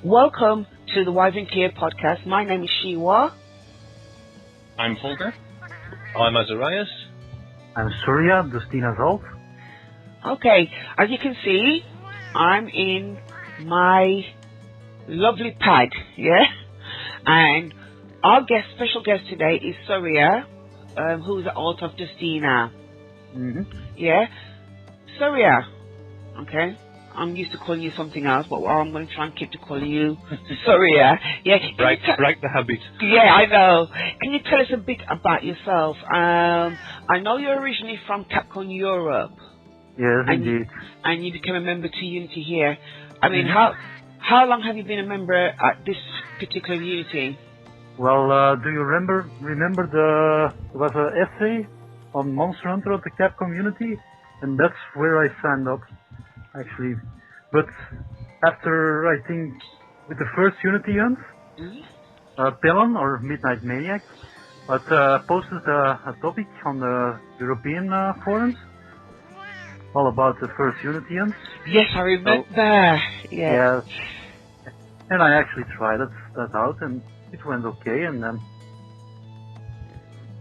Welcome to the Wyvern podcast. My name is Shewar. I'm Volker. I'm Azarayus. I'm Surya, Dustina's alt. Okay, as you can see, I'm in my lovely pad, yeah? And our special guest today is Surya, who's the alt of Dustina. Yeah? Surya, okay? I'm used to calling you something else, but I'm going to try and keep to calling you Surya. Yeah. Break the habit. Yeah, I know. Can you tell us a bit about yourself? I know you're originally from Capcom Europe. Yes, indeed. And you became a member to Unity here. I mean, how long have you been a member at this particular Unity? Well, do you remember there was an essay on Monster Hunter at the Capcom-unity? And that's where I signed up, actually. But after, I think, with the first Unity hunt, Pelon, or Midnight Maniac, posted a topic on the European forums all about the first Unity hunt. Yes, I remember. Yeah. And I actually tried that out, and it went okay. And then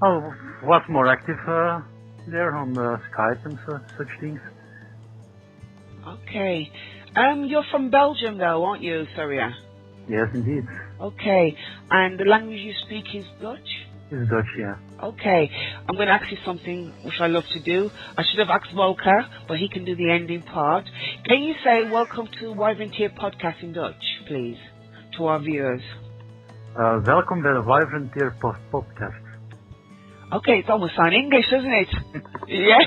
I was more active there on the Skype and such things. Okay. You're from Belgium, though, aren't you, Surya? Yes, indeed. Okay. And the language you speak is Dutch? It's Dutch, yeah. Okay. I'm going to ask you something which I love to do. I should have asked Volker, but he can do the ending part. Can you say welcome to Wyvern podcast in Dutch, please, to our viewers? Welkom bij de Wyvern podcast. Okay, it's almost sound English, doesn't it? Yeah.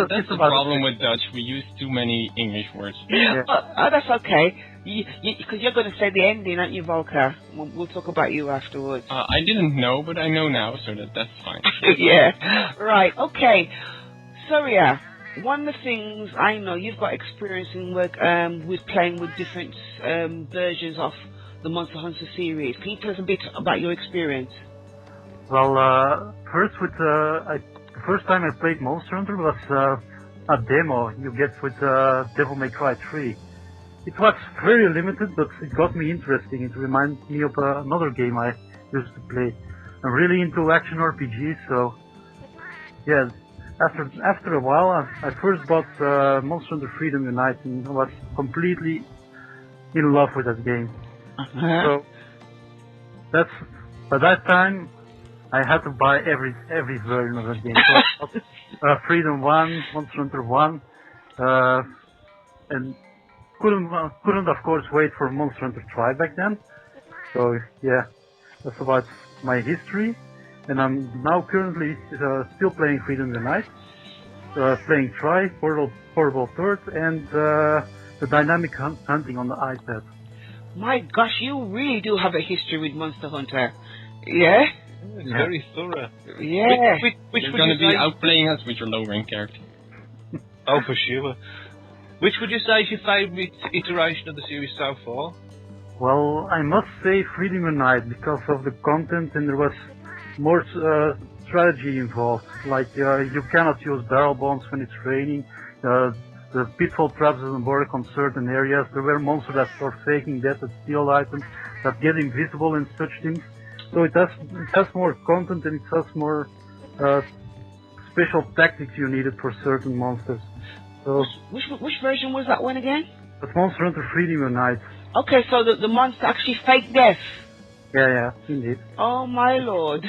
That's the problem with Dutch. We use too many English words. Yeah. Oh, that's okay. Because you're going to say the ending, aren't you, Volker? We'll talk about you afterwards. I didn't know, but I know now, so that's fine. Yeah. Right. Okay. Surya, one of the things I know, you've got experience in work with playing with different versions of the Monster Hunter series. Can you tell us a bit about your experience? Well, first the first time I played Monster Hunter was a demo you get with Devil May Cry 3. It was very limited, but it got me interesting. It reminded me of another game I used to play. I'm really into action RPGs, so yeah. After a while, I first bought Monster Hunter Freedom Unite and was completely in love with that game. So by that time I had to buy every version of that game. So Freedom 1, Monster Hunter 1, and couldn't of course wait for Monster Hunter Tri back then. So yeah, that's about my history. And I'm now currently still playing Freedom Unite, playing Tri, Portable Third, and the dynamic hunting on the iPad. My gosh, you really do have a history with Monster Hunter. Yeah? It's very thorough. Yeah. Which You're would going you to be say? outplaying us with your low-rank character. Oh, for sure. Which would you say is your favourite iteration of the series so far? Well, I must say Freedom Unite because of the content, and there was more strategy involved. Like you cannot use barrel bombs when it's raining. The pitfall traps doesn't work on certain areas. There were monsters that start faking death that steal items, that get invisible and such things. So it has more content, and it has more special tactics you needed for certain monsters. So Which version was that one again? but Monster Hunter Freedom Unite. Okay, so the monster actually fake death. Yeah, indeed. Oh my lord.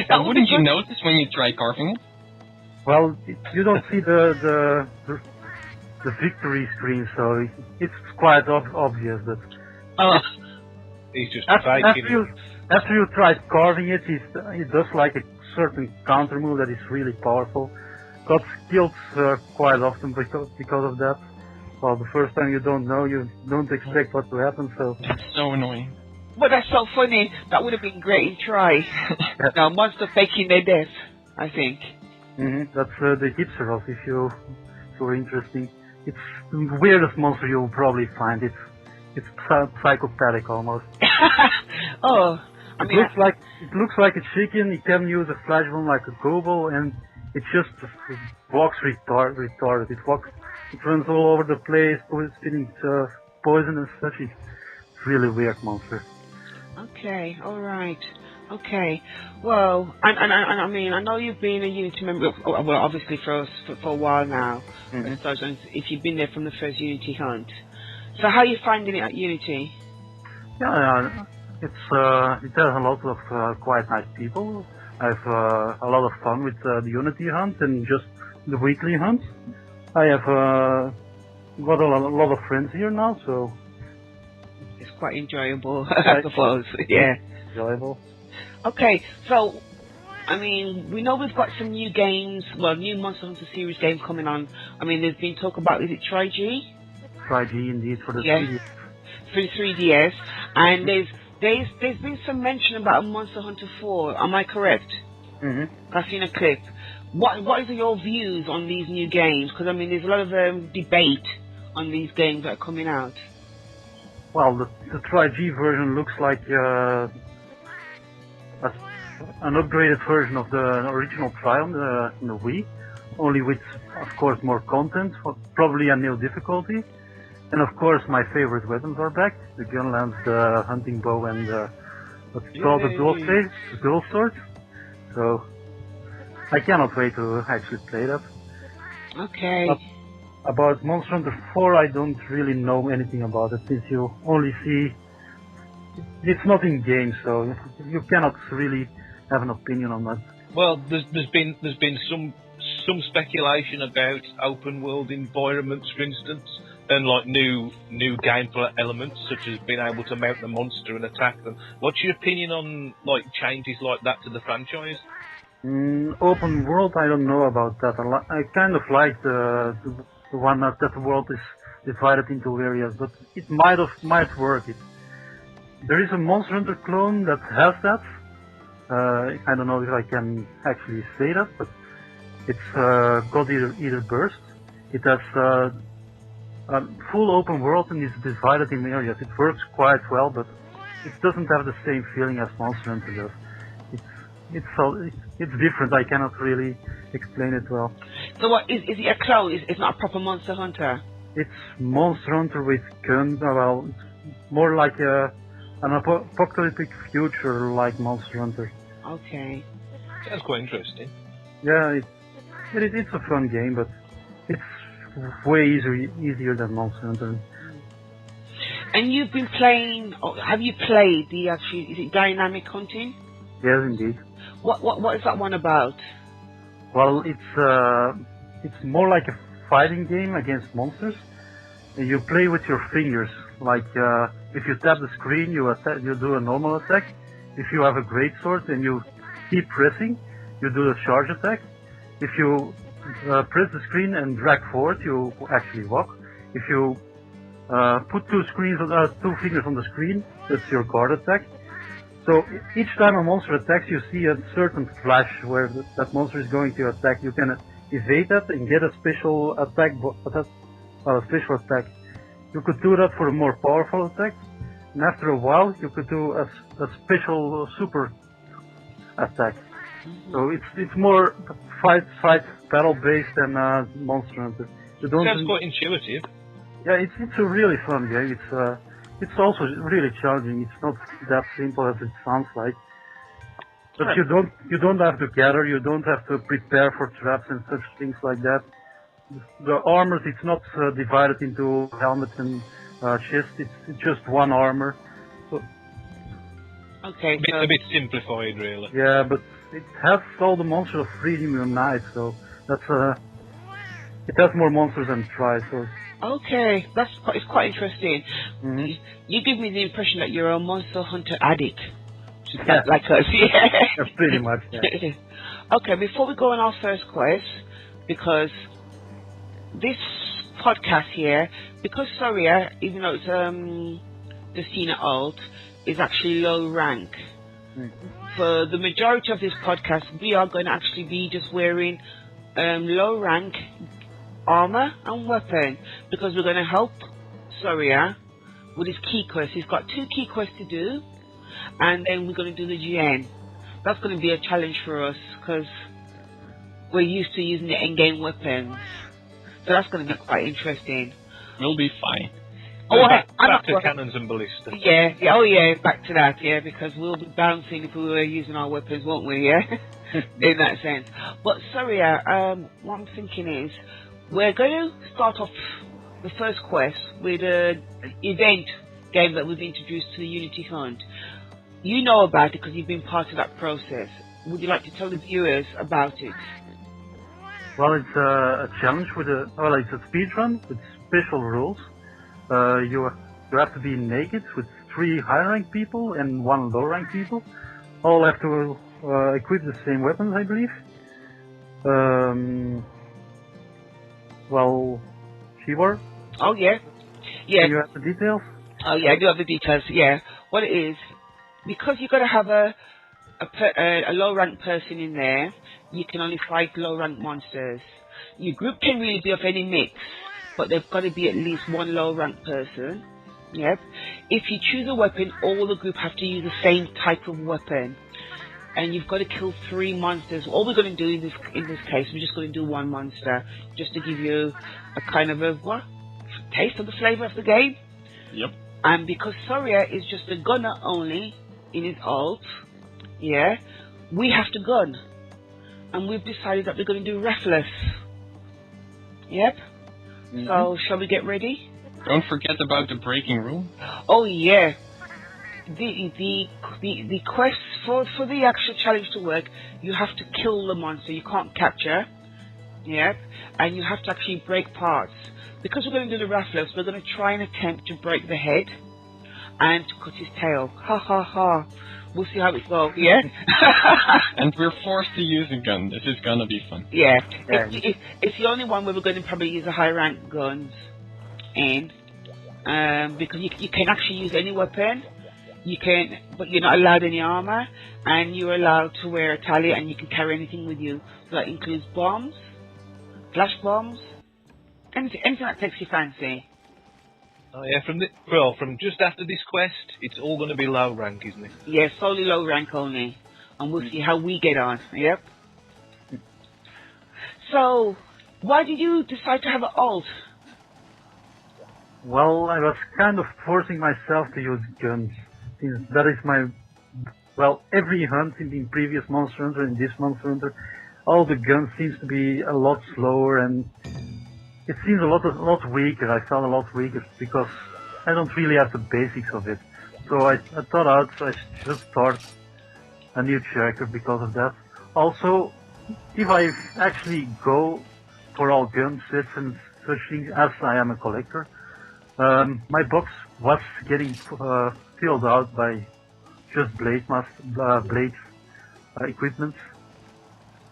Now, wouldn't you notice when you try carving it? Well, you don't see the victory screen, so it's quite obvious that. He's just After faking you try carving it, he does like a certain counter move that is really powerful. Got killed quite often because of that. Well, the first time you don't know, you don't expect what will happen, so... That's so annoying. But that's so funny. That would have been great in Try. Now, monster faking their death, I think. That's the hipster if you're interesting. It's the weirdest monster you'll probably find. It's psychopathic almost. Oh, I mean... It looks like a chicken. It can use a flash bomb like a gobo, and it just walks retarded. It runs all over the place, spinning poison and such. It's really weird monster. Okay, all right. Okay. Well, and I mean, I know you've been a Unity member, well, obviously for a while now. Mm-hmm. So if you've been there from the first Unity hunt. So how are you finding it at Unity? Yeah, it has a lot of quite nice people. I have a lot of fun with the Unity hunt and just the weekly hunt. I have got a lot of friends here now, so It's quite enjoyable, I suppose. Yeah. enjoyable. Okay, so I mean, we know we've got some new games, well, new Monster Hunter series game coming on. I mean, there's been talk about, is it Tri-G? Tri-G indeed for the 3DS. For the 3DS, and there's been some mention about Monster Hunter 4. Am I correct? Mm-hmm. I've seen a clip. What is your views on these new games? Because I mean, there's a lot of debate on these games that are coming out. Well, the Tri-G version looks like an upgraded version of the original Tri on the Wii, only with, of course, more content, probably a new difficulty. And of course, my favorite weapons are back: the gun lance, the hunting bow, and what's it called, the dual sword. So I cannot wait to actually play that. Okay. About Monster Hunter 4, I don't really know anything about it, since you only see it's not in game, so you cannot really have an opinion on that. Well, there's been some speculation about open world environments, for instance, and like new gameplay elements, such as being able to mount the monster and attack them. What's your opinion on like changes like that to the franchise? Open world, I don't know about that. I kind of like the one that the world is divided into areas, but it might work. There is a Monster Hunter clone that has that. I don't know if I can actually say that, but it's God Eater Burst. It has a full open world and is divided in areas. It works quite well, but it doesn't have the same feeling as Monster Hunter does. It's different. I cannot really explain it well. So what is it a clone? It's not a proper Monster Hunter? It's Monster Hunter with guns. Well, it's more like an apocalyptic future like Monster Hunter. Okay. That's quite interesting. Yeah, it's a fun game, but it's way easier than Monster Hunter. And you've been playing, have you played the actual, is it dynamic hunting? Yes, indeed. What is that one about? Well, it's more like a fighting game against monsters. You play with your fingers. Like if you tap the screen, you do a normal attack. If you have a great sword and you keep pressing, you do a charge attack. If you press the screen and drag forward, you actually walk. If you put two fingers on the screen, that's your guard attack. So each time a monster attacks, you see a certain flash where that monster is going to attack. You can evade that and get a special attack. You could do that for a more powerful attack, and after a while, you could do a special super attack. So it's more fight battle based than Monster Hunter. Sounds quite intuitive. Yeah, it's a really fun game. It's also really challenging. It's not that simple as it sounds like. But you don't have to gather. You don't have to prepare for traps and such things like that. The armors, it's not divided into helmets and chests. It's just one armor. So, okay, a bit simplified, really. Yeah, but it has all the monsters of Freedom Unite, so that's it has more monsters than Tri. So. Okay, it's quite interesting. Mm-hmm. You give me the impression that you're a Monster Hunter addict. Yeah. Like us, yeah. Yeah, pretty much, yeah. Okay, before we go on our first quest, because this podcast here, because Surya, even though it's Dustina alt, is actually low rank. Mm-hmm. For the majority of this podcast, we are going to actually be just wearing low rank armor and weapon, because we're going to help Surya with his key quest. He's got 2 key quests to do, and then we're going to do the GN. That's going to be a challenge for us, because we're used to using the end-game weapons. So that's going to be quite interesting. We'll be fine. Oh, back to cannons and ballistas. Yeah, yeah, oh yeah, back to that, yeah, because we'll be bouncing if we were using our weapons, won't we, yeah? In that sense. But, Surya, what I'm thinking is, we're going to start off the first quest with an event game that we've introduced to the Unity Hunt. You know about it because you've been part of that process. Would you like to tell the viewers about it? Well, it's a challenge with it's a speed run with special rules. You have to be naked with 3 high-ranked people and 1 low-ranked people. All have to equip the same weapons, I believe. Well, Shewar? Oh, yeah. Yeah. Do you have the details? Oh, yeah, I do have the details, yeah. What it is, because you've got to have a low-ranked person in there, you can only fight low-ranked monsters. Your group can really be of any mix, but they've got to be at least 1 low-ranked person. Yep. If you choose a weapon, all the group have to use the same type of weapon. And you've got to kill 3 monsters. All we're going to do in this case, we're just going to do 1 monster, just to give you a kind of a taste of the flavour of the game. Yep. And because Surya is just a gunner only in his ult, yeah, we have to gun. And we've decided that we're going to do Refless. Yep. Mm-hmm. So, shall we get ready? Don't forget about the breaking rule. Oh, yeah. The quest for the actual challenge to work, you have to kill the monster. You can't capture. Yep. And you have to actually break parts. Because we're going to do the Refless, we're going to try and attempt to break the head and to cut his tail. Ha ha ha. We'll see how it goes, yeah? And we're forced to use a gun. This is gonna be fun. Yeah. It's the only one where we're going to probably use the high rank guns in. Because you can actually use any weapon. You can, but you're not allowed any armor. And you're allowed to wear a tally and you can carry anything with you. So that includes bombs, flash bombs, anything that takes your fancy. Oh yeah, from just after this quest, it's all going to be low rank, isn't it? Yeah, solely low rank only. And we'll see how we get on, yep. So, why did you decide to have an ult? Well, I was kind of forcing myself to use guns. That is every hunt in the previous Monster Hunter and this Monster Hunter, all the guns seems to be a lot slower and it seems a lot weaker. I felt a lot weaker because I don't really have the basics of it. So I thought I should start a new character because of that. Also, if I actually go for all gun sets and such things, as I am a collector, my box was getting filled out by just blade equipment.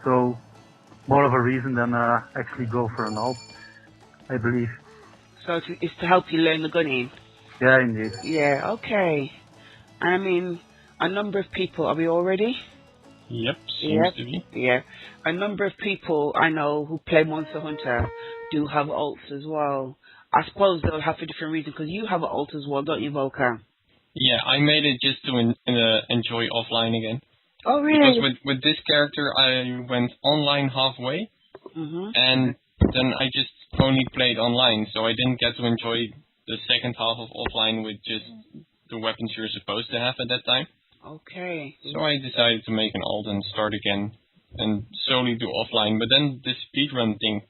So more of a reason than actually go for an alt, I believe. So it's to help you learn the gunning? Yeah, indeed. Yeah, okay. I mean, a number of people, are we all ready? Yep, seems to be. Yeah. A number of people I know who play Monster Hunter do have ults as well. I suppose they'll have for different reasons, because you have an ult as well, don't you, Volker? Yeah, I made it just to enjoy offline again. Oh, really? Because with this character, I went online halfway, and then I just only played online, so I didn't get to enjoy the second half of offline with just the weapons you're supposed to have at that time. Okay. So I decided to make an alt and start again, and slowly do offline. But then this speedrun thing